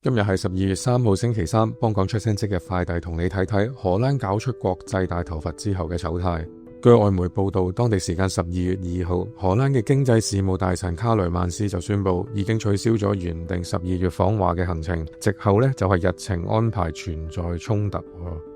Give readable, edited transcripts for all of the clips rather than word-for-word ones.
今日係12月3號星期三，幫講出聲即日快遞同你睇睇荷蘭搞出國際大頭佛之後嘅醜態。據外媒報道，當地時間12月2號，荷蘭嘅經濟事務大臣卡雷曼斯就宣布已經取消咗原定12月訪華嘅行程，藉口呢就係日程安排存在衝突。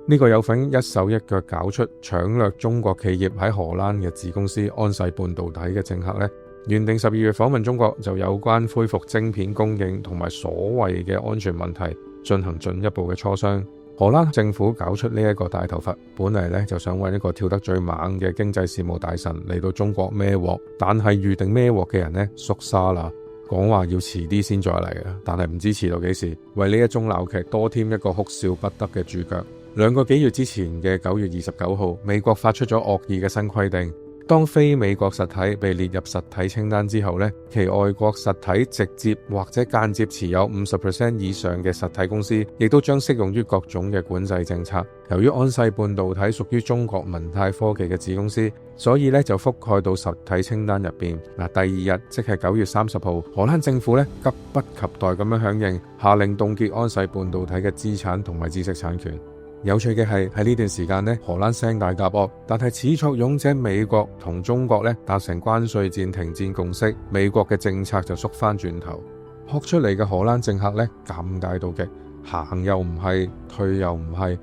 呢個有份一手一腳搞出搶掠中國企業喺荷蘭嘅子公司安世半導體嘅政客呢，原定12月訪問中國，就有關恢復晶片供應同埋所謂嘅安全問題進行進一步嘅磋商。荷蘭政府搞出呢一個大頭佛，本嚟呢就想揾一個跳得最猛嘅經濟事務大臣嚟到中國孭鑊，但係預定孭鑊嘅人呢縮沙啦，講話要遲啲先再嚟嘅，但係唔知遲到幾時，為呢一宗鬧劇多添一個哭笑不得嘅主角。2個幾月之前嘅9月29號，美國發出咗惡意嘅新規定。當非美國實體被列入實體清單之後呢，其外國實體直接或者間接持有 50% 以上嘅實體公司，亦都將適用於各種嘅管制政策。由於安世半導體屬於中國文泰科技嘅子公司，所以呢就覆蓋到實體清單入邊。第二日即係9月30號，荷蘭政府呢急不及待咁樣響應，下令凍結安世半導體嘅資產同埋知識產權。有趣嘅係喺呢段時間呢，荷蘭聲大夾惡，但係始作俑者美國同中國呢達成關稅戰停戰共識，美國嘅政策就縮翻轉頭，學出嚟嘅荷蘭政客呢尷尬到極，行又唔係，退又唔係，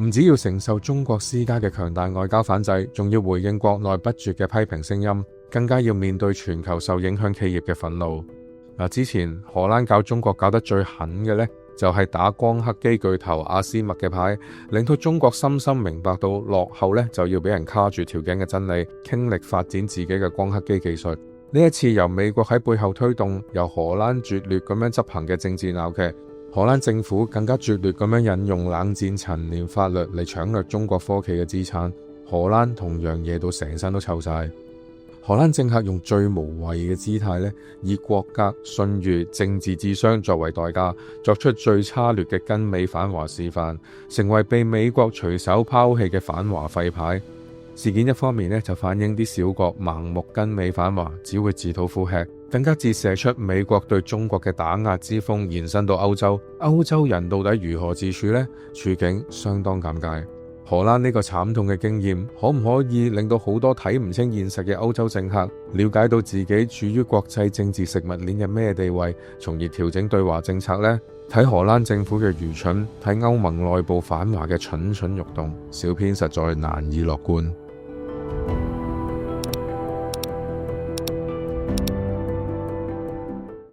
唔只要承受中國施加嘅強大外交反制，仲要回應國內不絕嘅批評聲音，更加要面對全球受影響企業嘅憤怒。之前荷蘭搞中國搞得最狠嘅呢，就係打光刻機巨頭阿斯麥嘅牌，令到中國深深明白到落後呢就要俾人卡住條頸嘅真理，傾力發展自己嘅光刻機技術。呢一次由美國喺背後推動，由荷蘭拙劣咁樣執行嘅政治鬧劇，荷蘭政府更加拙劣咁樣引用冷戰陳年法律嚟搶掠中國科技嘅資產，荷蘭同樣惹到成身都臭晒。荷蘭政客用最無謂嘅姿態呢，以國格、信譽、政治智商作為代價，作出最差劣嘅跟美反華示範，成為被美國隨手拋棄嘅反華廢牌。事件一方面呢，就反映啲小國盲目跟美反華，只會自討苦吃，更加折射出美國對中國嘅打壓之風延伸到歐洲。歐洲人到底如何自處呢？處境相當尷尬。荷蘭呢個慘痛嘅經驗，可唔可以令到好多睇唔清現實嘅歐洲政客了解到自己處於國際政治食物鏈嘅咩地位，從而調整對華政策呢？睇荷蘭政府嘅愚蠢，睇歐盟內部反華嘅蠢蠢欲動，小編實在難以樂觀。